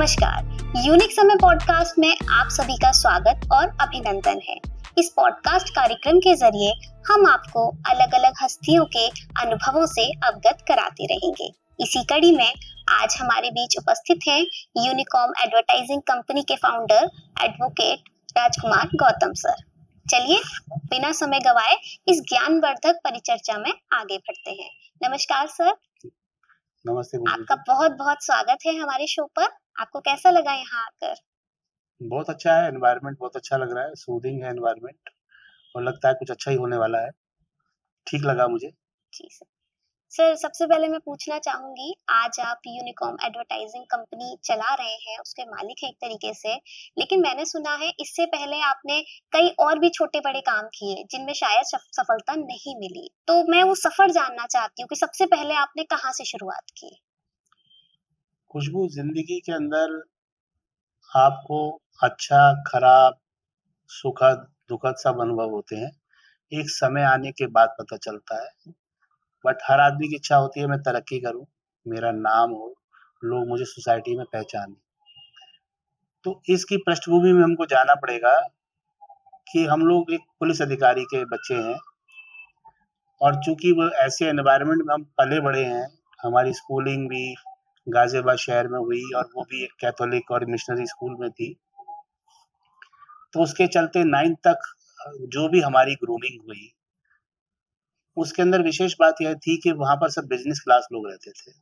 नमस्कार, यूनिक समय पॉडकास्ट में आप सभी का स्वागत और अभिनंदन है। इस पॉडकास्ट कार्यक्रम के जरिए हम आपको अलग अलग हस्तियों के अनुभवों से अवगत कराते रहेंगे। इसी कड़ी में आज हमारे बीच उपस्थित हैं यूनिकॉम एडवर्टाइजिंग कंपनी के फाउंडर एडवोकेट राजकुमार गौतम सर। चलिए बिना समय गवाए इस ज्ञानवर्धक परिचर्चा में आगे बढ़ते हैं। नमस्कार सर। नमस्ते। आपका बहुत बहुत स्वागत है हमारे शो पर। आपको कैसा लगा यहाँ आकर? बहुत अच्छा है, एनवायरनमेंट बहुत अच्छा लग रहा है, सूदिंग है एनवायरनमेंट और लगता है कुछ अच्छा ही होने वाला है। ठीक लगा मुझे। जी सर। सर सबसे पहले मैं पूछना चाहूंगी, आज आप यूनिकॉम एडवर्टाइजिंग कंपनी चला रहे हैं, उसके मालिक हैं एक तरीके से, लेकिन मैंने सुना है इससे पहले आपने कई और भी छोटे बड़े काम किए जिनमें शायद सफलता नहीं मिली। तो मैं वो सफर जानना चाहती हूँ कि सबसे पहले आपने कहाँ से शुरुआत की? खुशबू, जिंदगी के अंदर आपको अच्छा, खराब, सुखद, दुखद सब अनुभव होते हैं। एक समय आने के बाद पता चलता है। बट हर आदमी की इच्छा होती है मैं तरक्की करूं, मेरा नाम हो, लोग मुझे सोसाइटी में पहचानें। तो इसकी पृष्ठभूमि में हमको जाना पड़ेगा कि हम लोग एक पुलिस अधिकारी के बच्चे हैं और चूंकि वो ऐसे एनवायरनमेंट में हम पले बड़े हैं, हमारी स्कूलिंग भी गाजियाबाद शहर में हुई और वो भी एक कैथोलिक और मिशनरी स्कूल में थी। तो उसके चलते 9th तक जो भी हमारी ग्रूमिंग हुई, उसके अंदर विशेष बात यह थी कि वहाँ पर सब बिज़नेस क्लास लोग रहते थे।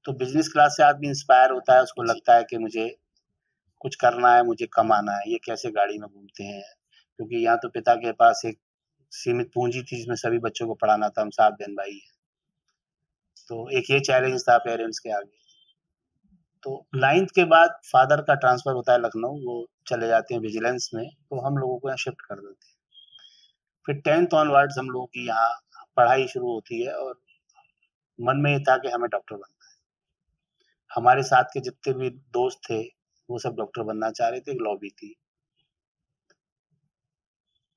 तो बिज़नेस क्लास से आदमी इंस्पायर होता है, उसको लगता है कि मुझे कुछ करना है, मुझे कमाना है। ये कैसे गाड़ी में घूमते हैं? क्योंकि यहाँ तो पिता के पास एक सीमित पूँजी थी जिसमें सभी बच्चों को पढ़ाना था, हम 7 बहन-भाई हैं। तो एक ये चैलेंज था पेरेंट्स के आगे। तो 9th के बाद फादर का ट्रांसफर होता है लखनऊ, वो चले जाते हैं विजिलेंस में, तो हम लोगों को यहाँ शिफ्ट कर देते हैं। फिर 10th ऑनवर्ड्स हम लोगों की यहाँ पढ़ाई शुरू होती है और मन में ये था कि हमें डॉक्टर बनना है। हमारे साथ के जितने भी दोस्त थे, वो सब डॉक्टर बनना चाह रहे थे, एक लॉबी थी।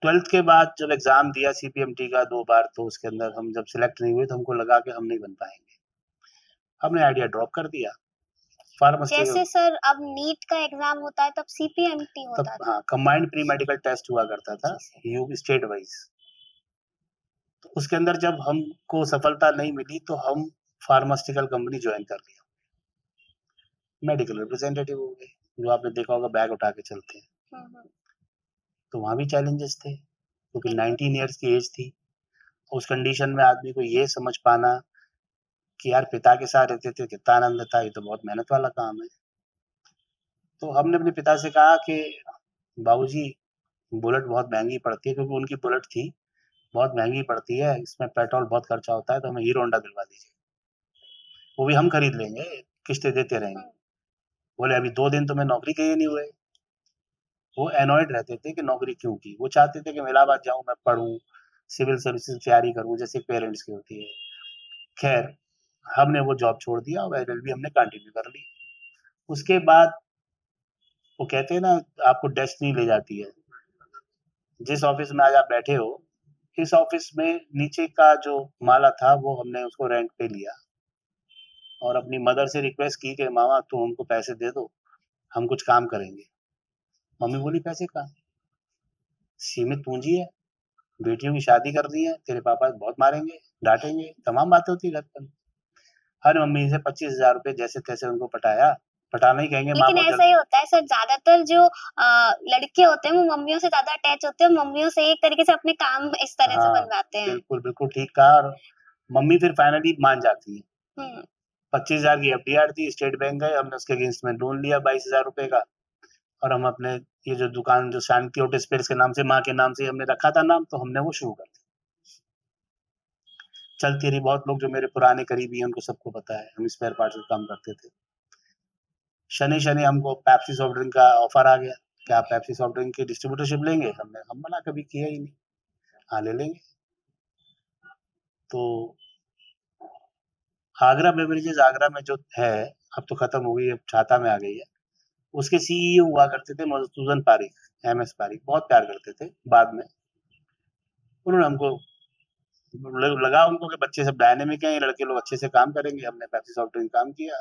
12th के बाद जब एग्ज़ाम दिया सीपीएमटी का 2 बार, तो उसके अंदर हम जब सिलेक्ट नहीं हुए तो हमको लगा कि हम नहीं बन पाएँगे। हमने आइडिया ड्रॉप कर दिया। जैसे सर अब नीट का एग्जाम होता है तब सीपीएमटी तब होता था। हाँ, कंबाइंड प्री मेडिकल टेस्ट हुआ करता था, स्टेट वाइज़। तो उसके अंदर जब हमको सफलता नहीं मिली तो हम फार्मास्यूटिकल कंपनी जॉइन कर लिया। मेडिकल रिप्रेजेंटेटिव हो गए, जो आपने देखा होगा बैग उठा के चलते हैं। तो वहाँ भी चैलेंजेस थे, क्योंकि 19 इयर्स की एज थी। उस कंडीशन में आदमी को ये समझ पाना कि यार पिता के साथ रहते थे, कितना आनंद था, ये तो बहुत मेहनत वाला काम है। तो हमने अपने पिता से कहा कि बाबूजी, बुलेट बहुत महँगी पड़ती है, क्योंकि उनकी बुलेट थी, बहुत महँगी पड़ती है, इसमें पेट्रोल बहुत खर्चा होता है, तो हमें हीरो होंडा दिलवा दीजिए। वो भी हम खरीद लेंगे, किस्तें देते रहेंगे। बोले अभी 2 दिन तो मैं नौकरी के ही नहीं हुए। वो एनॉयड रहते थे कि नौकरी क्यों की? वो चाहते थे कि मैं इलाहाबाद जाऊँ, मैं पढ़ूँ, सिविल सर्विसेज़ की तैयारी करूँ, जैसे पेरेंट्स की होती है। खैर, हमने वो जॉब छोड़ दिया और एलएलबी हमने कंटिन्यू कर ली। उसके बाद वो कहते हैं ना, आपको डेस्टिनी ले जाती है। जिस ऑफ़िस में आज आप बैठे हो, इस ऑफ़िस में नीचे का जो माला था, वो हमने उसको रेंट पे लिया और अपनी मदर से रिक्वेस्ट की कि मामा तुम हमको पैसे दे दो, हम कुछ काम करेंगे। मम्मी बोली पैसे कहाँ? सीमित पूँजी है, बेटियों की शादी करनी है, तेरे पापा बहुत मारेंगे, डाँटेंगे, तमाम बातें होती है घर पर। हर मम्मी से 25,000 रुपए जैसे-तैसे उनको पटाया, पटाना ही कहेंगे, माँ लेकिन बहुत ऐसा ही होता है सर, ज्यादातर जो लड़के होते हैं वो मम्मियों से ज्यादा अटैच होते हैं, मम्मियों से एक तरीके से अपने काम इस तरह से हाँ, बनवाते हैं। बिल्कुल, बिल्कुल ठीक कहा और मम्मी फिर फाइनली मान जाती है। हम्म। 25,000 की एफडीआर थी, स्टेट बैंक गए, हमने उसके अगेंस्ट में लोन लिया 22,000 रुपए का और हम अपने ये जो दुकान जो शांति ऑटो स्पेयर्स के नाम से, माँ के नाम से हमने रखा था नाम, तो हमने वो शुरू कर दी। चलती रही, बहुत लोग जो मेरे पुराने करीबी हैं, उनको सबको पता है, हम स्पेयर पार्ट्स का काम करते थे। शनि-शनि हमको पेप्सी सॉफ्ट ड्रिंक का ऑफर आ गया कि आप पेप्सी सॉफ्ट ड्रिंक की डिस्ट्रीब्यूटरशिप लेंगे? हम मना कभी किया ही नहीं। हाँ, ले लेंगे। तो आगरा बेवरेजेज़ आगरा में जो है, अब तो खत्म हो गई, अब छाता में आ गई है। उसके सीईओ हुआ करते थे मधुसूदन पारीक, एमएस पारीक, बहुत प्यार करते थे बाद में। उन्होंने हमको लगा उनको कि बच्चे सब डायनामिक हैं, ये लड़के लोग अच्छे से काम करेंगे। हमने पेप्सी सॉफ्ट ड्रिंक काम किया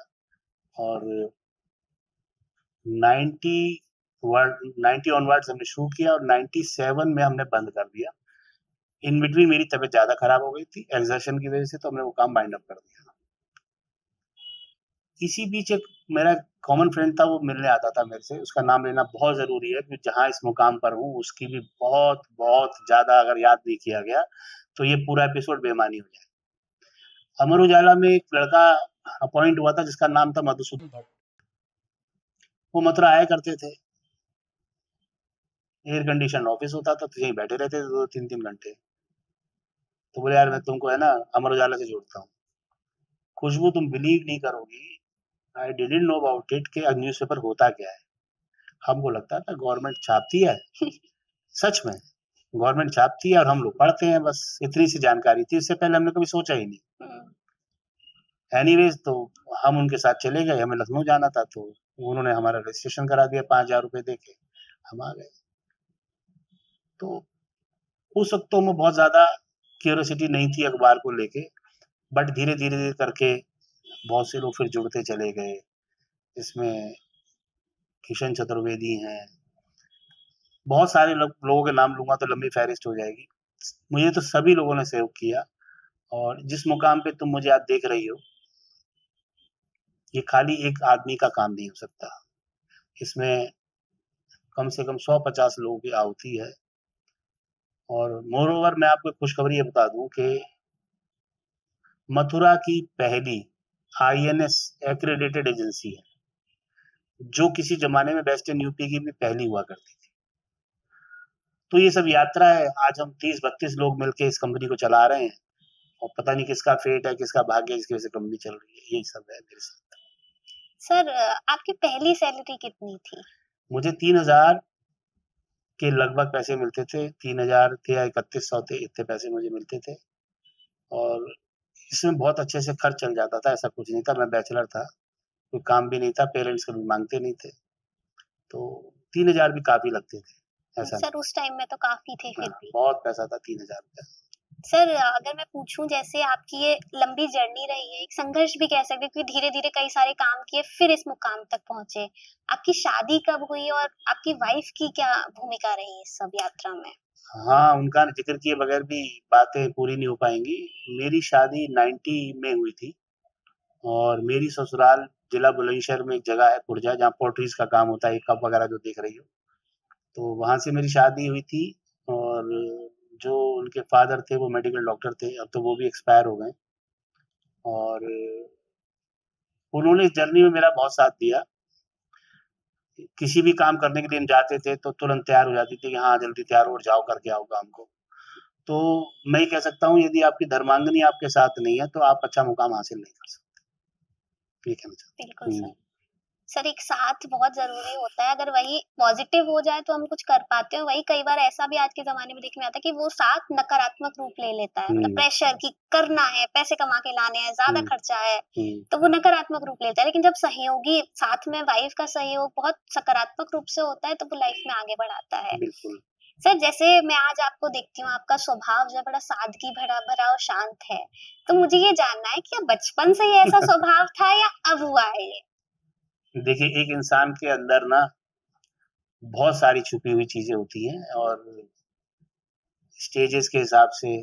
और 90 90 ऑनवर्ड्स हमने शुरू किया और 97 में हमने बंद कर दिया। इन बिटवीन मेरी तबीयत ज़्यादा खराब हो गई थी एक्सर्शन की वज़ह से, तो हमने वो काम वाइंड अप कर दिया। इसी बीच एक मेरा कॉमन फ्रेंड था, वो मिलने आता था मेरे से, उसका नाम लेना बहुत ज़रूरी है कि जहाँ इस मुकाम पर हूँ, उसकी भी बहुत ज़्यादा अगर याद नहीं किया गया, तो ये पूरा एपिसोड बेमानी हो जाए। अमर उजाला में एक लड़का अपॉइंट हुआ था जिसका नाम था मधुसूदन भट्ट। वो मथुरा आया करते थे। एयर कंडीशन ऑफिस होता था, तो यहीं बैठे रहते थे 2-3 घंटे। तो बोले, यार मैं तुमको है ना अमर उजाला से जोड़ता हूँ। खुशबू, तुम बिलीव नहीं करोगी, I didn't know about it कि न्यूज़पेपर होता क्या है। हमको लगता था गवर्नमेंट छापती है सच में गवर्नमेंट छापती है और हम लोग पढ़ते हैं, बस इतनी सी जानकारी थी। इससे पहले हमने कभी सोचा ही नहीं। एनीवेज, तो हम उनके साथ चले गए, हमें लखनऊ जाना था, तो उन्होंने हमारा रजिस्ट्रेशन करा दिया 5,000 रुपए दे के, हम आ गए। तो उस वक्त तो में बहुत ज़्यादा क्यूरियोसिटी नहीं थी अखबार को लेके, बट धीरे-धीरे करके बहुत से लोग फिर जुड़ते चले गए। इसमें किशन चतुर्वेदी हैं, बहुत सारे लोगों के नाम लूँगा तो लंबी फ़हरिस्त हो जाएगी। मुझे तो सभी लोगों ने सहयोग किया और जिस मुकाम पे तुम मुझे आज देख रही हो, ये खाली एक आदमी का काम नहीं हो सकता। इसमें कम से कम 100-50 लोगों की आहुति है और मोरओवर मैं आपको एक खुशखबरी ये बता दूँ कि मथुरा की पहली आईएनएस एक्रेडिटेड एजेंसी है, जो किसी ज़माने में वेस्टर्न यूपी की भी पहली हुआ करती थी। तो ये सब यात्रा है, आज हम 30-32 लोग मिलके इस कंपनी को चला रहे हैं और पता नहीं किसका फेट है, किसका भाग्य है, जिसकी वजह से कंपनी चल रही है। यही सब है मेरे साथ। सर, आपकी पहली सैलरी कितनी थी? मुझे 3,000 के लगभग पैसे मिलते थे, 3,000 थे या 3,100 थे, इतने पैसे मुझे मिलते थे और इसमें बहुत अच्छे से खर्च चल जाता था, ऐसा कुछ नहीं था। मैं बैचलर था, कोई काम भी नहीं था, पेरेंट्स कभी माँगते नहीं थे, तो 3,000 भी काफ़ी लगते थे, ऐसा सर, नहीं। उस टाइम में तो काफ़ी थे फिर हाँ, भी। बहुत पैसा था 3,000 रुपया। सर, अगर मैं पूछूँ, जैसे आपकी ये लंबी जर्नी रही है, एक संघर्ष भी कह सकते हैं, क्योंकि धीरे-धीरे कई सारे काम किए, फिर इस मुकाम तक पहुँचे। आपकी शादी कब हुई और आपकी वाइफ़ की क्या भूमिका रही इस सब यात्रा में? हाँ, उनका ज़िक्र किए बगैर भी बातें पूरी नहीं हो पाएँगी। मेरी शादी 90 में हुई थी और मेरी ससुराल जिला बुलंदशहर में एक जगह है पुरजा, जहाँ पॉटरीज़ का काम होता है, ये कप वगैरह जो देख रही हो। तो वहाँ से मेरी शादी हुई थी और जो उनके फ़ादर थे वो मेडिकल डॉक्टर थे, अब तो वो भी एक्सपायर हो गए और उन्होंने इस जर्नी में मेरा बहुत साथ दिया। किसी भी काम करने के लिए हम जाते थे तो तुरंत तैयार हो जाती थी कि हाँ, जल्दी तैयार हो और जाओ करके आओ काम को। तो मैं ये कह सकता हूँ, यदि आपकी धर्मांगिनी आपके साथ नहीं है, तो आप अच्छा मुकाम हासिल नहीं कर सकते। ये कहना चाहता बिल्कुल हूँ। सर। सर, एक साथ बहुत ज़रूरी होता है, अगर वही पॉज़िटिव हो जाए तो हम कुछ कर पाते हैं, वही कई बार ऐसा भी आज के ज़माने में देखने में आता है कि वो साथ नकारात्मक रूप ले लेता है। मतलब हुँ, प्रेशर कि करना है, पैसे कमा के लाने हैं, ज़्यादा हुँ, खर्चा है, हुँ, तो वो नकारात्मक रूप लेता है। लेकिन जब सहयोगी साथ में वाइफ़ का सहयोग बहुत सकारात्मक रूप से होता है, तो वो लाइफ़ में आगे बढ़ाता है। बिल्कुल। सर, जैसे मैं आज आपको देखती हूँ, आपका स्वभाव जो है बड़ा सादगी भरा भरा और शांत है। तो मुझे ये जानना है कि बचपन से ही ऐसा स्वभाव था या अब हुआ है ये? देखिए, एक इंसान के अंदर ना बहुत सारी छुपी हुई चीज़ें होती हैं और स्टेजेस के हिसाब से,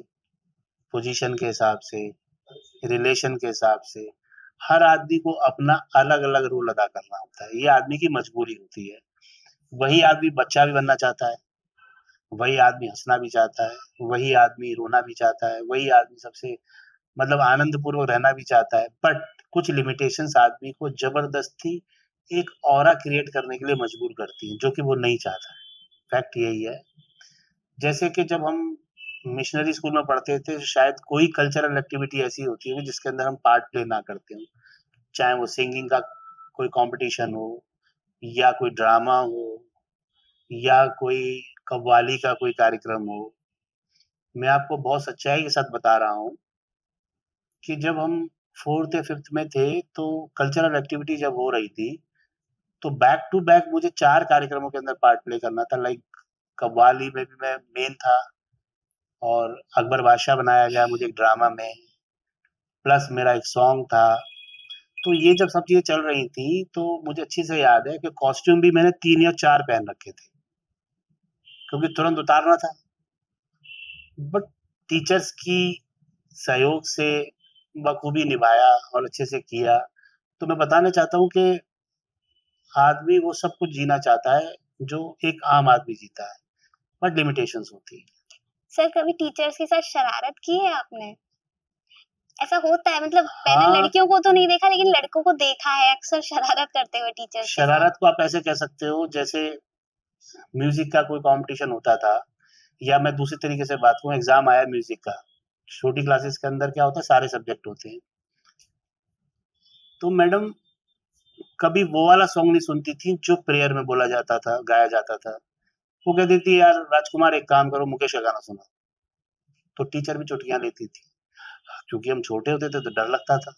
पोज़ीशन के हिसाब से, रिलेशन के हिसाब से, हर आदमी को अपना अलग-अलग रोल अदा करना होता है। ये आदमी की मजबूरी होती है। वही आदमी बच्चा भी बनना चाहता है, वही आदमी हँसना भी चाहता है, वही आदमी रोना भी चाहता है, वही आदमी सबसे मतलब आनंदपूर्वक रहना भी चाहता है, बट कुछ लिमिटेशंस आदमी को ज़बरदस्ती एक ऑरा क्रिएट करने के लिए मजबूर करती हैं, जो कि वो नहीं चाहता है। फैक्ट यही है। जैसे कि जब हम मिशनरी स्कूल में पढ़ते थे, शायद कोई कल्चरल एक्टिविटी ऐसी होती होगी जिसके अंदर हम पार्ट प्ले ना करते हों। चाहे वो सिंगिंग का कोई कॉम्पिटिशन हो या कोई ड्रामा हो या कोई कव्वाली का कोई कार्यक्रम हो। मैं आपको बहुत सच्चाई के साथ बता रहा हूँ कि जब हम 4th या 5th में थे, तो कल्चरल एक्टिविटी जब हो रही थी, तो बैक टू बैक मुझे 4 कार्यक्रमों के अंदर पार्ट प्ले करना था। लाइक कव्वाली में भी मैं मेन था और अकबर बादशाह बनाया गया मुझे एक ड्रामा में, प्लस मेरा एक सॉन्ग था, तो ये जब सब चीज़ें चल रही थी, तो मुझे अच्छे से याद है कि कॉस्ट्यूम भी मैंने 3 या 4 पहन रखे थे, क्योंकि तुरंत उतारना था। बट टीचर्स की सहयोग से बखूबी निभाया और अच्छे से किया। तो मैं बताना चाहता हूँ कि आदमी वो सब कुछ जीना चाहता है, जो एक आम आदमी जीता है, बट लिमिटेशंस होती हैं। सर कभी टीचर्स के साथ शरारत की है आपने? ऐसा होता है मतलब मैंने हाँ, लड़कियों को तो नहीं देखा लेकिन लड़कों को देखा है अक्सर शरारत करते हुए टीचर्स के साथ। शरारत को आप ऐसे कह सकते हो जैसे म्यूज़िक का कोई कॉम्पिटिशन होता था, या मैं दूसरे तरीके से बात करूँ, एग्ज़ाम आया म्यूज़िक का। छोटी क्लासेस के अंदर क्या होता है, सारे सब्जेक्ट होते हैं। तो मैडम कभी वो वाला सॉन्ग नहीं सुनती थी जो प्रेयर में बोला जाता था, गाया जाता था। वो कहती थी, "यार राजकुमार एक काम करो, मुकेश का गाना सुनाओ।" तो टीचर भी चुटकियाँ लेती थी। क्योंकि हम छोटे होते थे तो डर लगता था।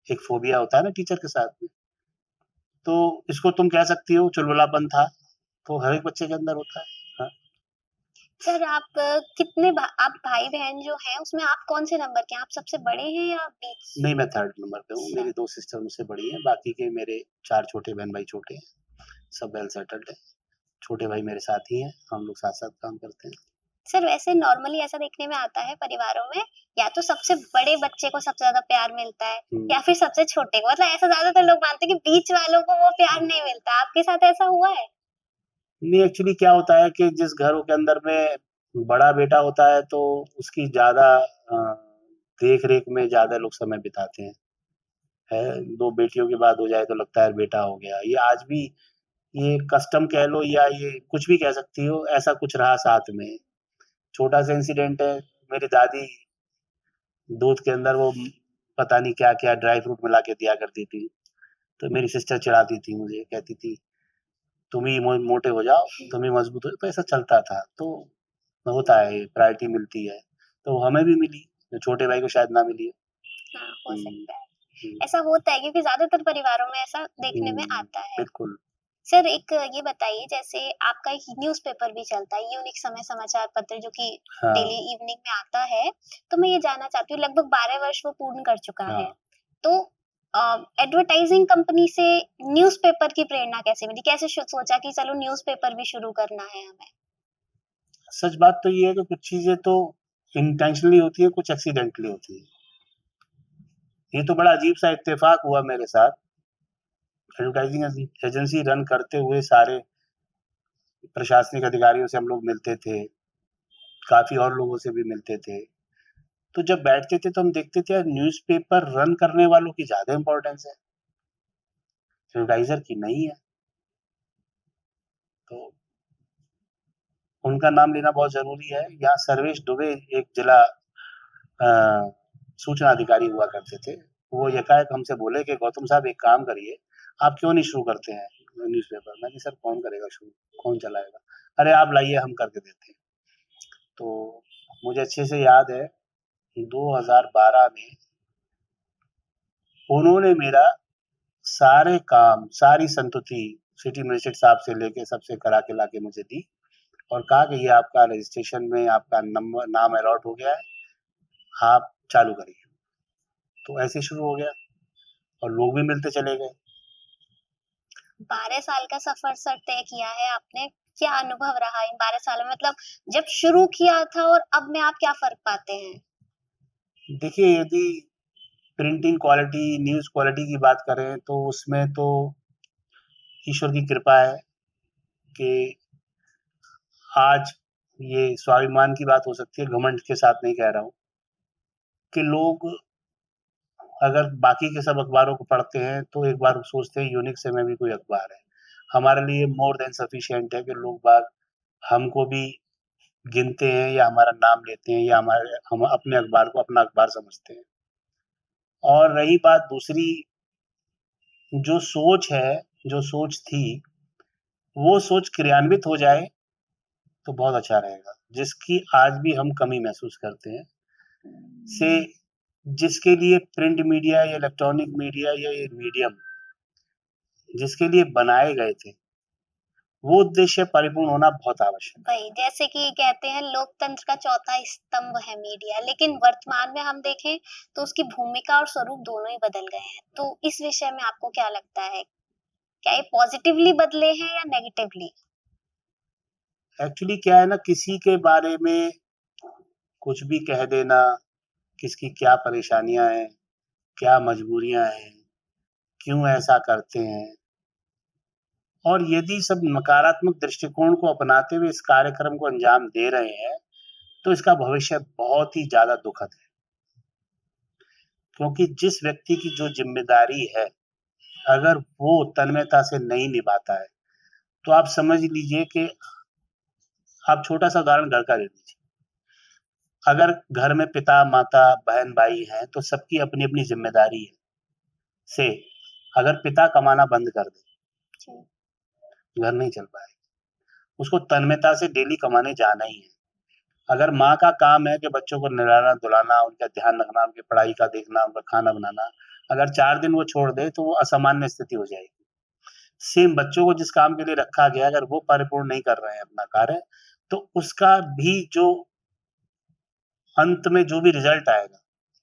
एक फ़ोबिया होता है ना टीचर के साथ में। तो इसको तुम कह सकती हो चुलबुलापन था, तो हर एक बच्चे के अंदर होता है। हाँ, सर आप आप भाई-बहन जो हैं उसमें आप कौन-से नंबर के हैं? आप सबसे बड़े हैं या बीच? नहीं मैं 3rd नंबर पे हूँ, मेरी 2 सिस्टर मुझसे बड़ी हैं, बाकी के मेरे 4 छोटे बहन-भाई छोटे हैं, सब वेल सेटल्ड हैं। छोटे भाई मेरे साथ ही हैं, हम लोग साथ-साथ काम करते हैं। सर वैसे नॉर्मली ऐसा देखने में आता है परिवारों में या तो सबसे बड़े बच्चे को सबसे ज़्यादा प्यार मिलता है हुँ। या फिर सबसे छोटे को। मतलब ऐसा ज़्यादातर लोग मानते हैं कि बीच वालों को वो प्यार नहीं मिलता। आपके साथ ऐसा हुआ है? नहीं एक्चुअली क्या होता है कि जिस घरों के अंदर में बड़ा बेटा होता है तो उसकी ज़्यादा देख-रेख में ज़्यादा लोग समय बिताते हैं। 2 बेटियों के बाद हो जाए तो लगता है बेटा हो गया। ये आज भी ये कस्टम कह लो या ये कुछ भी कह सकती हो, ऐसा कुछ रहा साथ में। छोटा-सा इंसिडेंट है, मेरी दादी दूध के अंदर वो पता नहीं क्या-क्या ड्राई फ्रूट मिला के दिया करती थी। तो मेरी सिस्टर चिढ़ाती थी मुझे, कहती थी, "तुम ही मोटे हो जाओ, तुम ही मजबूत हो जाओ।" तो ऐसा चलता था। तो होता है, प्रायोरिटी मिलती है। तो हमें भी मिली, जो छोटे भाई को शायद ना मिली हो। हाँ, हो हुँ, सकता है। हुँ, ऐसा होता है क्योंकि ज़्यादातर परिवारों में ऐसा देखने में हुँ, आता है। बिल्कुल। सर एक ये बताइए जैसे आपका एक न्यूज़पेपर भी चलता है, यूनिक समय समाचार पत्र जो कि हाँ, डेली इवनिंग में आता है। तो मैं ये जानना चाहती हूँ लगभग 12 वर्ष वो पूर्ण कर चुका है। हाँ। तो एडवर्टाइज़िंग कंपनी से न्यूज़पेपर की प्रेरणा कैसे मिली? कैसे सोचा कि चलो न्यूज़पेपर भी शुरू करना है हमें? सच बात तो ये है कि कुछ चीज़ें तो इंटेंशनली होती हैं, कुछ एक्सीडेंटली होती हैं। ये तो बड़ा अजीब-सा इत्तेफ़ाक हुआ मेरे साथ। एडवर्टाइज़िंग एजेंसी रन करते हुए सारे प्रशासनिक अधिकारियों से हम लोग मिलते थे, काफ़ी और लोगों से भी मिलते थे। तो जब बैठते थे तो हम देखते थे यार न्यूज़पेपर रन करने वालों की ज़्यादा इम्पोर्टेंस है, एडवर्टाइज़र की नहीं है। तो उनका नाम लेना बहुत ज़रूरी है। यहाँ सर्वेश दुबे एक जिला अ, सूचना अधिकारी हुआ करते थे। वो एकाएक हमसे बोले कि गौतम साहब एक काम करिए, आप क्यों नहीं शुरू करते हैं न्यूज़पेपर? मैंने सर कौन करेगा शुरू? कौन चलाएगा? अरे आप लाइए हम करके देते हैं। तो मुझे अच्छे से याद है 2012 में उन्होंने मेरा सारे काम, सारी संतुति सिटी मजिस्ट्रेट साहब से लेके सबसे करा के लाके मुझे दी और कहा कि ये आपका रजिस्ट्रेशन में आपका नंबर नाम अलॉट हो गया है, आप चालू करिए। तो ऐसे ही शुरू हो गया और लोग भी मिलते चले गए। 12 साल का सफ़र सर तय किया है आपने। क्या अनुभव रहा इन 12 सालों में? मतलब जब शुरू किया था और अब में आप क्या फ़र्क पाते हैं? देखिए यदि प्रिंटिंग क्वालिटी, न्यूज़ क्वालिटी की बात करें तो उसमें तो ईश्वर की कृपा है कि आज ये स्वाभिमान की बात हो सकती है, घमंड के साथ नहीं कह रहा हूँ, कि लोग अगर बाकी के सब अखबारों को पढ़ते हैं तो एक बार सोचते हैं यूनिक से में भी कोई अखबार है। हमारे लिए मोर देन सफिशिएंट है कि लोग बाग हमको भी गिनते हैं या हमारा नाम लेते हैं या हम अपने अखबार को अपना अखबार समझते हैं। और रही बात दूसरी जो सोच है, जो सोच थी, वो सोच क्रियान्वित हो जाए तो बहुत अच्छा रहेगा। जिसकी आज भी हम कमी महसूस करते हैं, से जिसके लिए प्रिंट मीडिया या इलेक्ट्रॉनिक मीडिया या ये मीडियम जिसके लिए बनाए गए थे, वो उद्देश्य परिपूर्ण होना बहुत आवश्यक है। वही, जैसे कि कहते हैं लोकतंत्र का चौथा स्तंभ है मीडिया, लेकिन वर्तमान में हम देखें तो उसकी भूमिका और स्वरूप दोनों ही बदल गए हैं। तो इस विषय में आपको क्या लगता है? क्या ये पॉजिटिवली बदले हैं या नेगेटिवली? एक्चुअली क्या है ना, किसी के बारे में कुछ भी कह देना, किसकी क्या परेशानियां हैं, क्या मजबूरियां हैं, क्यों ऐसा करते हैं, और यदि सब नकारात्मक दृष्टिकोण को अपनाते हुए इस कार्यक्रम को अंजाम दे रहे हैं, तो इसका भविष्य बहुत ही ज्यादा दुखद है। क्योंकि जिस व्यक्ति की जो जिम्मेदारी है, अगर वो तन्मयता से नहीं निभाता है, तो आप समझ लीजिए कि आप छोटा सा उदाहरण घर का ले लीजिए। अगर घर में पिता, माता, बहन, भाई हैं, तो सबकी अपनी-अपनी ज़िम्मेदारी है। से अगर पिता कमाना बंद कर दे, जी। घर नहीं चल पाएगा। उसको तन्मयता से डेली कमाने जाना ही है। अगर माँ का काम है कि बच्चों को नहलाना-धुलाना, उनका ध्यान रखना, उनकी पढ़ाई का देखना, उनका खाना बनाना, अगर 4 दिन वो छोड़ दे, तो वो असामान्य स्थिति हो जाएगी। सेम बच्चों को जिस काम के लिए रखा गया, अगर वो परिपूर्ण नहीं कर रहे हैं अपना कार्य, तो उसका भी जो अंत में जो भी रिजल्ट आएगा,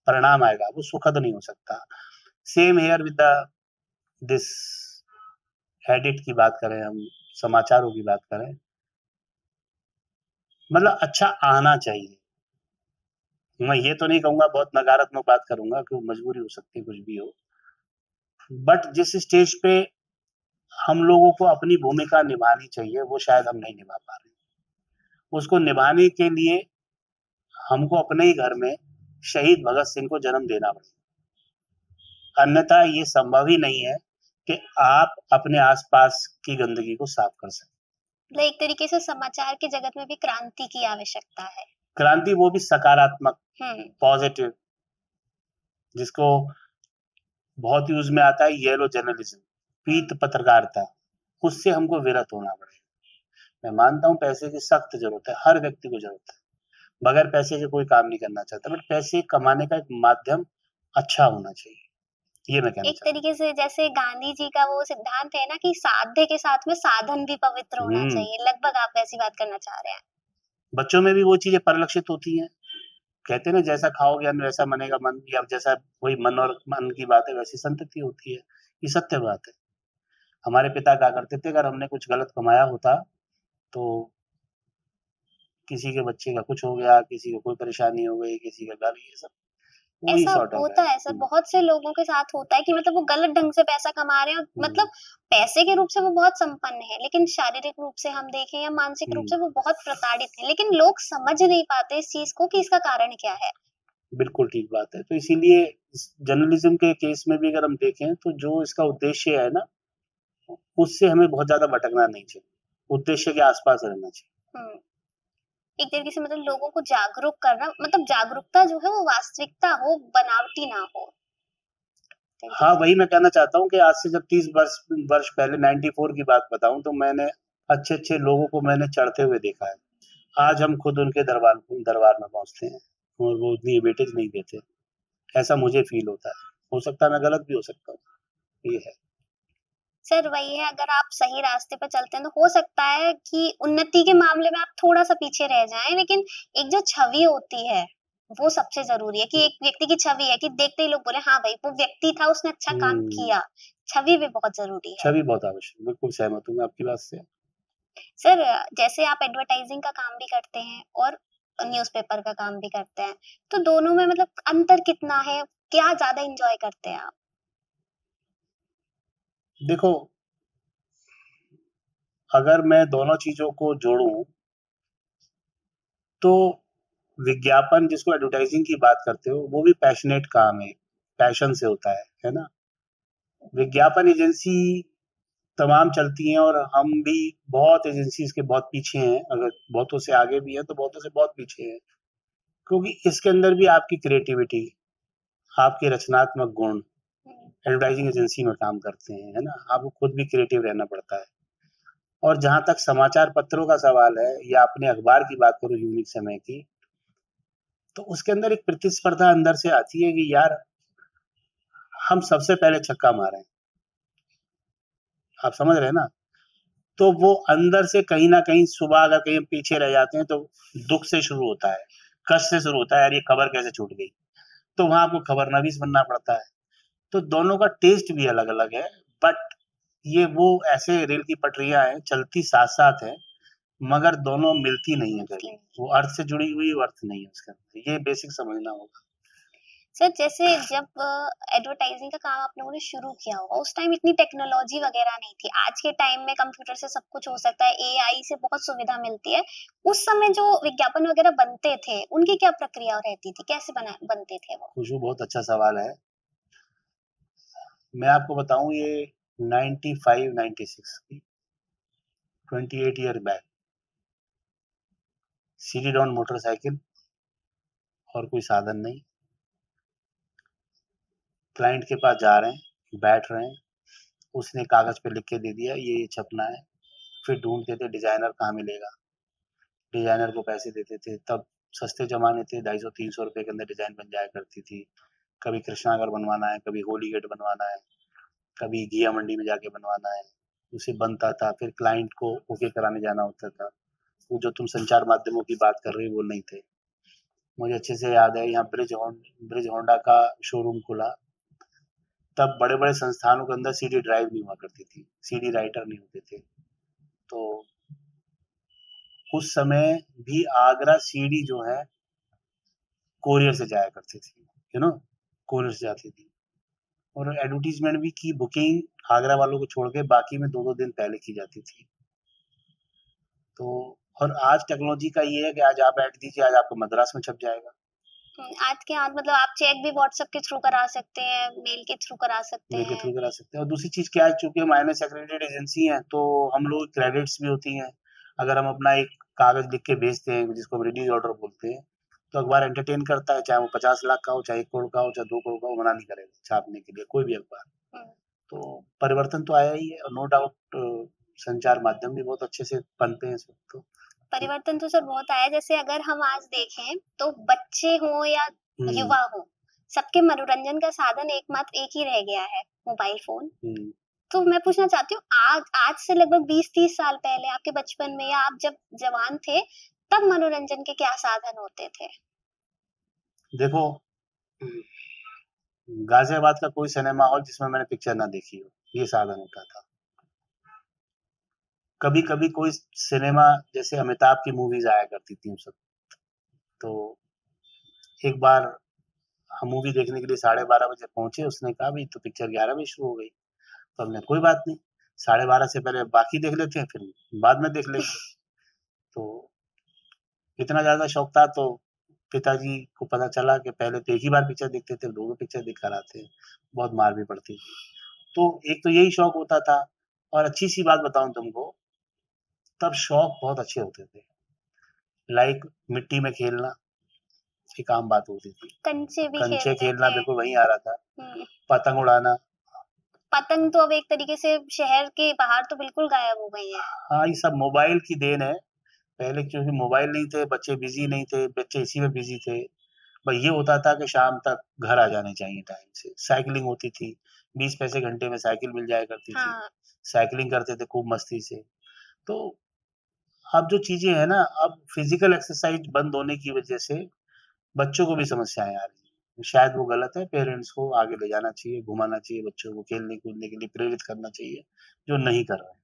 परिणाम आएगा, वो सुखद नहीं हो सकता। Same here with the this edit की बात करें हम, समाचारों की बात करें, मतलब अच्छा आना चाहिए। मैं ये तो नहीं कहूँगा बहुत नकारात्मक बात करूँगा कि मजबूरी हो सकती है, कुछ भी हो। बट जिस स्टेज पे हम लोगों को अपनी भूमिका निभानी चाहिए, वो शायद हम नहीं निभा पा रहे हैं। उसको निभाने के लिए हमको अपने ही घर में शहीद भगत सिंह को जन्म देना पड़ेगा। अन्यथा ये संभव ही नहीं है कि आप अपने आस-पास की गंदगी को साफ कर सकें। मतलब एक तरीके से समाचार की जगत में भी क्रांति की आवश्यकता है। क्रांति वो भी सकारात्मक, हुँ। पॉजिटिव, जिसको बहुत यूज़ में आता है येलो जर्नलिज़्म, पीत पत्रकारिता, उससे हमको विरत होना पड़ेगा। मैं मानता हूँ पैसे की सख्त ज़रूरत है, हर व्यक्ति को ज़रूरत है। बगैर पैसे के कोई काम नहीं करना चाहता, बट पैसे कमाने का एक माध्यम अच्छा होना चाहिए। ये मैं कहना एक चाहता तरीके से जैसे गांधी जी का वो सिद्धांत है ना कि साध्य के साथ में साधन भी पवित्र हूँ। होना चाहिए, लगभग आप वैसी बात करना चाह रहे हैं। बच्चों में भी वो चीज़ें परिलक्षित होती हैं। कहते हैं ना, जैसा खाओगे अन्न वैसा बनेगा मन, या जैसा वही मन और मन की बात है, वैसी संतति होती है। ये सत्य बात है। हमारे पिता कहा करते थे, अगर हमने कुछ गलत कमाया होता, तो किसी के बच्चे का कुछ हो गया, किसी को कोई परेशानी हो गई, किसी का घर, ये सब वही ऐसा सॉर्ट ऑफ है। होता है सर, बहुत से लोगों के साथ होता है कि मतलब वो गलत ढंग से पैसा कमा रहे हैं और मतलब पैसे के रूप से वो बहुत संपन्न है, लेकिन शारीरिक रूप से हम देखें या मानसिक रूप से वो बहुत प्रताड़ित हैं। लेकिन लोग समझ नहीं पाते इस चीज़ को कि इसका कारण क्या है। बिल्कुल ठीक बात है। तो इसीलिए इस जर्नलिज़्म के केस में भी अगर हम देखें, तो जो इसका उद्देश्य है ना, उससे हमें बहुत ज़्यादा भटकना नहीं चाहिए। उद्देश्य के आस-पास रहना चाहिए। हुँ। एक तरीके से मतलब लोगों को जागरूक करना, मतलब जागरूकता जो है वो वास्तविकता हो, बनावटी ना हो। तरीके हाँ, से। वही मैं कहना चाहता हूँ कि आज से जब 30 वर्ष वर्ष पहले 94 की बात बताऊँ, तो मैंने अच्छे-अच्छे लोगों को मैंने चढ़ते हुए देखा है। आज हम खुद उनके दरबार में पहुँचते हैं और वो उतनी वेटेज नहीं देते। ऐसा मुझे फ़ील होता है। हो सकता है मैं गलत भी हो सकता हूँ, ये है। सर वही है, अगर आप सही रास्ते पर चलते हैं तो हो सकता है कि उन्नति के मामले में आप थोड़ा-सा पीछे रह जाएँ, लेकिन एक जो छवि होती है, वो सबसे ज़रूरी है कि एक व्यक्ति की छवि है कि देखते ही लोग बोले हाँ भाई, वो व्यक्ति था, उसने अच्छा काम हुँ, किया। छवि भी बहुत ज़रूरी है। छवि बहुत आवश्यक, बिल्कुल सहमत हूँ मैं आपकी बात से। सर जैसे आप एडवर्टाइज़िंग का काम भी करते हैं और न्यूज़पेपर का काम भी करते हैं, तो दोनों में मतलब अंतर कितना है? क्या ज़्यादा एन्जॉय करते हैं आप? देखो, अगर मैं दोनों चीज़ों को जोड़ूँ, तो विज्ञापन जिसको एडवर्टाइज़िंग की बात करते हो, वो भी पैशनेट काम है, पैशन से होता है ना? विज्ञापन एजेंसी तमाम चलती हैं और हम भी बहुत एजेंसीज़ के बहुत पीछे हैं, अगर बहुतों से आगे भी हैं, तो बहुतों से बहुत पीछे हैं। क्योंकि इसके अंदर भी आपकी क्रिएटिविटी, आपके रचनात्मक गुण हुँ, एडवर्टाइज़िंग एजेंसी में काम करते हैं, है ना? आपको खुद भी क्रिएटिव रहना पड़ता है। और जहाँ तक समाचार पत्रों का सवाल है, या अपने अखबार की बात करूँ यूनिक समय की, तो उसके अंदर एक प्रतिस्पर्धा अंदर से आती है कि यार, हम सबसे पहले छक्का मारें। आप समझ रहे हैं ना? तो वो अंदर से कहीं न कहीं सुबह अगर कहीं हम पीछे रह जाते हैं तो दुःख से शुरू होता है, कष्ट से शुरू होता है, यार ये खबर कैसे छूट गई? तो वहाँ आपको खबरनवीस बनना पड़ता है। तो दोनों का टेस्ट भी अलग-अलग है, बट ये वो ऐसे रेल की पटरियाँ हैं, चलती साथ-साथ हैं, मगर दोनों मिलती नहीं है कभी। वो अर्थ से जुड़ी हुई अर्थ नहीं है उसके अंदर, ये बेसिक समझना होगा। सर जैसे जब एडवर्टाइजिंग का काम आप लोगों ने शुरू किया होगा उस टाइम इतनी टेक्नोलॉजी वगैरह नहीं थी। आज के टाइम में कंप्यूटर से सब कुछ हो सकता है, एआई से बहुत सुविधा मिलती है। उस समय जो विज्ञापन वगैरह बनते थे, उनकी क्या प्रक्रिया रहती थी? कैसे बनते थे वो? खुशबू बहुत अच्छा सवाल है। मैं आपको बताऊँ ये 95-96 की 28 year back CD Dawn motorcycle और कोई साधन नहीं। क्लाइंट के पास जा रहे हैं, बैठ रहे हैं, उसने कागज़ पे लिख के दे दिया ये छपना है। फिर ढूँढते थे डिज़ाइनर कहाँ मिलेगा, डिज़ाइनर को पैसे देते थे। तब सस्ते ज़माने थे, ₹250-300 के अंदर डिज़ाइन बन जाया करती थी। कभी कृष्णागर बनवाना है, कभी होली गेट बनवाना है, कभी घिया मंडी में जाके बनवाना है। उसे बनता था, फिर क्लाइंट को ओके कराने जाना होता था। वो जो तुम संचार माध्यमों की बात कर रहे हो वो नहीं थे। मुझे अच्छे से याद है यहाँ ब्रिज होंडा का शोरूम खुला, तब बड़े-बड़े संस्थानों के अंदर सीडी ड्राइव नहीं हुआ करती थी, सीडी राइटर नहीं होते थे। तो उस समय भी आगरा सीडी जो है कोरियर से जाया करती थी, यू नो कोरियर से जाती थी। और एडवर्टाइज़मेंट भी की बुकिंग आगरा वालों को छोड़ के बाकी में 2-2 दिन पहले की जाती थी। तो और आज टेक्नोलॉजी का ये है कि आज आप ऐड दीजिए, आज आपको मद्रास में छप जाएगा। आज के आज मतलब आप चेक भी व्हाट्सएप के थ्रू करा सकते हैं, मेल के थ्रू करा सकते मेल के हैं। थ्रू करा सकते हैं और दूसरी चीज़ क्या है चूँकि हम आईएनएस एक्रेडिटेड एजेंसी हैं, तो हम लोग क्रेडिट्स भी होती हैं। अगर हम अपना एक कागज़ लिख के भेजते हैं, जिसको हम रिलीज़ ऑर्डर बोलते हैं, तो अखबार एंटरटेन करता है, चाहे वो 50 लाख का हो, चाहे 1 करोड़ का हो, चाहे 2 करोड़ का हो, मना नहीं करेगा छापने के लिए, कोई भी अखबार। हम्म, तो परिवर्तन तो आया ही है और नो डाउट संचार माध्यम भी बहुत अच्छे से बनते हैं इस वक़्त तो। परिवर्तन तो सर बहुत आया है। जैसे अगर हम आज देखें तो बच्चे हों या हुँ, युवा हो, सबके मनोरंजन का साधन एकमात्र एक ही रह गया है, मोबाइल फोन। हुँ। तो मैं पूछना चाहती हूँ आज आज से लगभग 20-30 साल पहले आपके बचपन में या आप जब जवान थे, तब मनोरंजन के क्या साधन होते थे? देखो गाज़ियाबाद का कोई सिनेमा हॉल जिसमें मैंने पिक्चर ना देखी हो, ये साधन होता था। कभी-कभी कोई सिनेमा जैसे अमिताभ की मूवीज़ आया करती थी उस वक़्त, तो एक बार हम मूवी देखने के लिए 12:30 बजे पहुँचे, उसने कहा भई तो पिक्चर 11 बजे शुरू हो गई। तो हमने कोई बात नहीं, 12:30 से पहले बाकी देख लेते हैं, फिर बाद में देख लेंगे। तो इतना ज़्यादा शौक था तो पिताजी को पता चला कि पहले तो एक ही बार पिक्चर देखते थे, 2-2 पिक्चर देख कर आते हैं, बहुत मार भी पड़ती थी। तो एक तो यही शौक होता था और अच्छी-सी बात बताऊँ तुमको, तब शौक बहुत अच्छे होते थे। लाइक मिट्टी में खेलना, एक आम बात होती थी। कंचे भी कंचे खेलते खेलना थे। बिल्कुल वहीं आ रहा था, हम्म, पतंग उड़ाना। पतंग तो अब एक तरीके से शहर के बाहर तो बिल्कुल गायब हो गई है। हाँ, ये सब मोबाइल की देन है। पहले क्योंकि मोबाइल नहीं थे, बच्चे बिज़ी नहीं थे, बच्चे इसी में बिज़ी थे। बस ये होता था कि शाम तक घर आ जाने चाहिए टाइम से। साइकिलिंग होती थी, 20 पैसे घंटे में साइकिल मिल जाया करती थी। हाँ, साइकिलिंग करते थे खूब मस्ती से। तो अब जो चीज़ें हैं ना, अब फिज़िकल एक्सरसाइज़ बंद होने की वजह से बच्चों को भी समस्याएँ आ रही हैं। शायद वो गलत है, पेरेंट्स को आगे ले जाना चाहिए, घुमाना चाहिए बच्चों को, खेलने-कूदने के लिए प्रेरित करना चाहिए, जो नहीं कर रहे हैं।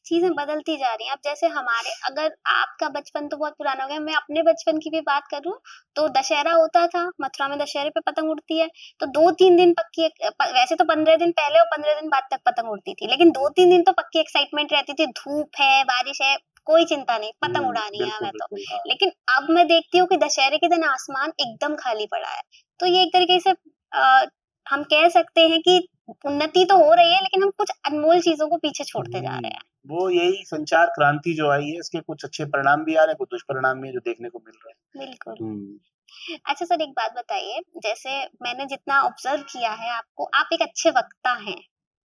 चीज़ें बदलती जा रही हैं। अब जैसे हमारे अगर आपका बचपन तो बहुत पुराना हो गया, मैं अपने बचपन की भी बात करूँ, तो दशहरा होता था, मथुरा में दशहरे पे पतंग उड़ती है, तो 2-3 दिन पक्की वैसे तो 15 दिन पहले और 15 दिन बाद तक पतंग उड़ती थी, लेकिन 2-3 दिन तो पक्की एक्साइटमेंट रहती थी, धूप है, बारिश है, कोई चिंता नहीं, पतंग उड़ानी है बिल्कुल, हमें तो। बिल्कुल, हाँ। लेकिन अब मैं देखती हूँ कि दशहरे के दिन आसमान एकदम खाली पड़ा है। तो ये एक तरीके से हम कह सकते हैं कि उन्नति तो हो रही है, लेकिन हम कुछ अनमोल चीज़ों को पीछे छोड़ते जा रहे हैं। वो यही संचार क्रांति जो आई है, इसके कुछ अच्छे परिणाम भी आ रहे हैं, कुछ दुष्परिणाम भी हैं जो देखने को मिल रहे हैं। बिल्कुल। हुँ। अच्छा सर एक बात बताइए, जैसे मैंने जितना ऑब्ज़र्व किया है आपको, आप एक अच्छे वक्ता हैं,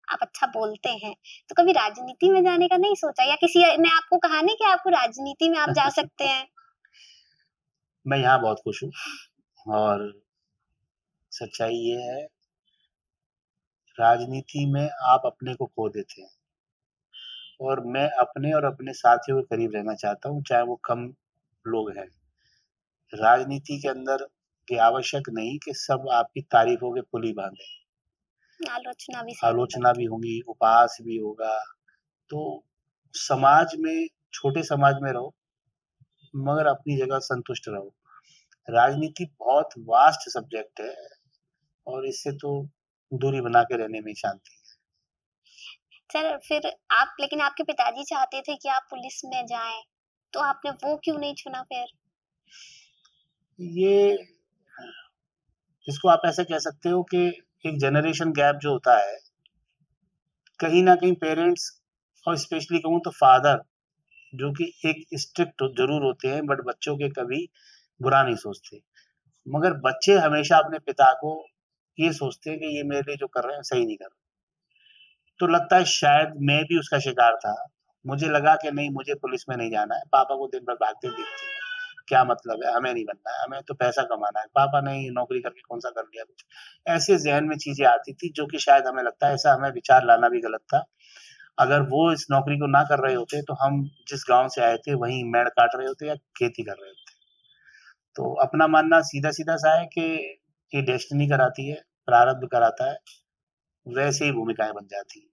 आप अच्छा बोलते हैं, तो कभी राजनीति में जाने का नहीं सोचा या किसी ने आपको कहा नहीं कि आपको राजनीति में आप जा सकते हैं? मैं यहाँ बहुत खुश हूँ और सच्चाई ये है, राजनीति में आप अपने को खो देते हैं। और मैं अपने और अपने साथियों के करीब रहना चाहता हूँ, चाहे वो कम लोग हैं। राजनीति के अंदर ये आवश्यक नहीं कि सब आपकी तारीफों के पुल ही बांधे। आलोचना भी सहनी आलोचना पड़ती भी होगी, उपहास भी होगा। तो समाज में, छोटे समाज में रहो, मगर अपनी जगह संतुष्ट रहो। राजनीति बहुत वास्ट सब्जेक्ट है और इससे तो दूरी बना के रहने में ही शांति है। सर फिर आप, लेकिन आपके पिताजी चाहते थे कि आप पुलिस में जाएं, तो आपने वो क्यों नहीं चुना फिर? ये इसको आप ऐसे कह सकते हो कि एक जनरेशन गैप जो होता है, कहीं न कहीं पेरेंट्स और स्पेशली कहूँ तो फादर, जो कि एक स्ट्रिक्ट ज़रूर होते हैं बट बच्चों के कभी बुरा नहीं सोचते। मगर बच्चे हमेशा अपने पिता को ये सोचते हैं कि ये मेरे लिए जो कर रहे हैं सही नहीं कर रहे। तो लगता है शायद मैं भी उसका शिकार था। मुझे लगा कि नहीं, मुझे पुलिस में नहीं जाना है, पापा को दिन भर भागते दिखते हैं। क्या मतलब है, हमें नहीं बनना है, हमें तो पैसा कमाना है। पापा नहीं, नौकरी करके कौन-सा कर लिया कुछ। ऐसे ज़हन में चीज़ें आती थी जो कि शायद हमें लगता है ऐसा हमें विचार लाना भी गलत था। अगर वो इस नौकरी को ना कर रहे होते तो हम जिस गाँव से आए थे वहीं मेड़ काट रहे होते या खेती कर रहे होते। तो अपना मानना सीधा-सीधा सा है कि ये डेस्टिनी कराती है, प्रारब्ध कराता है, वैसे ही भूमिकाएँ बन जाती हैं।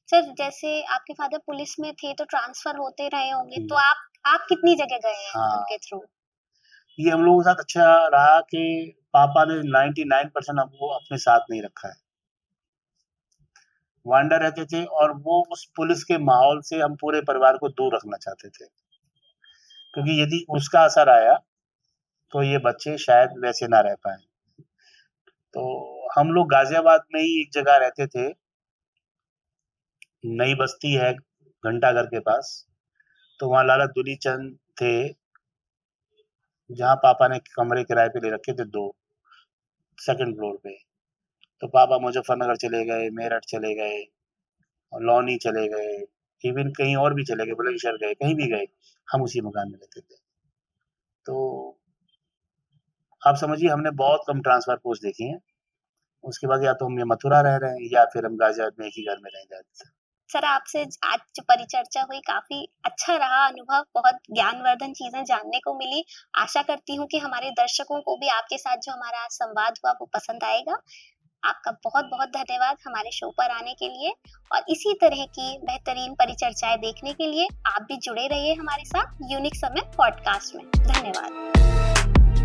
सर जैसे आपके फादर पुलिस में थे तो ट्रांसफर होते रहे होंगे, तो हुँ। आप कितनी जगह गए हैं हाँ, उनके थ्रू? ये हम लोगों के साथ अच्छा रहा कि पापा ने 99% हमको अपने साथ नहीं रखा है। वो अंडर रहते थे और वो उस पुलिस के माहौल से हम पूरे परिवार को दूर रखना चाहते थे। क्योंकि यदि उसका असर आया, तो ये बच्चे शायद वैसे ना रह पाएँ। तो हम लोग गाज़ियाबाद में ही एक जगह रहते थे, नई बस्ती है घंटाघर के पास, तो वहाँ लाला दुली चंद थे, जहाँ पापा ने कमरे किराए पे ले रखे थे 2, सेकंड फ्लोर पे। तो पापा मुज़फ्फरनगर चले गए, मेरठ चले गए और लौनी चले गए, इवन कहीं और भी चले गए, बुलंदशहर गए, कहीं भी गए, हम उसी मकान में रहते थे। तो आप समझिए हमने बहुत कम ट्रांसफर पोस्ट देखी हैं। उसके बाद या तो हम ये मथुरा रह रहे हैं या फिर हम गाज़ियाबाद में एक ही घर में रह जाते थे। सर आपसे आज जो परिचर्चा हुई काफ़ी अच्छा रहा अनुभव, बहुत ज्ञानवर्धन चीज़ें जानने को मिली। आशा करती हूँ कि हमारे दर्शकों को भी आपके साथ जो हमारा आज संवाद हुआ वो पसंद आएगा। आपका बहुत-बहुत धन्यवाद हमारे शो पर आने के लिए, और इसी तरह की बेहतरीन परिचर्चाएँ देखने के लिए आप भी जुड़े रहिए हमारे साथ यूनिक समय पॉडकास्ट में। धन्यवाद।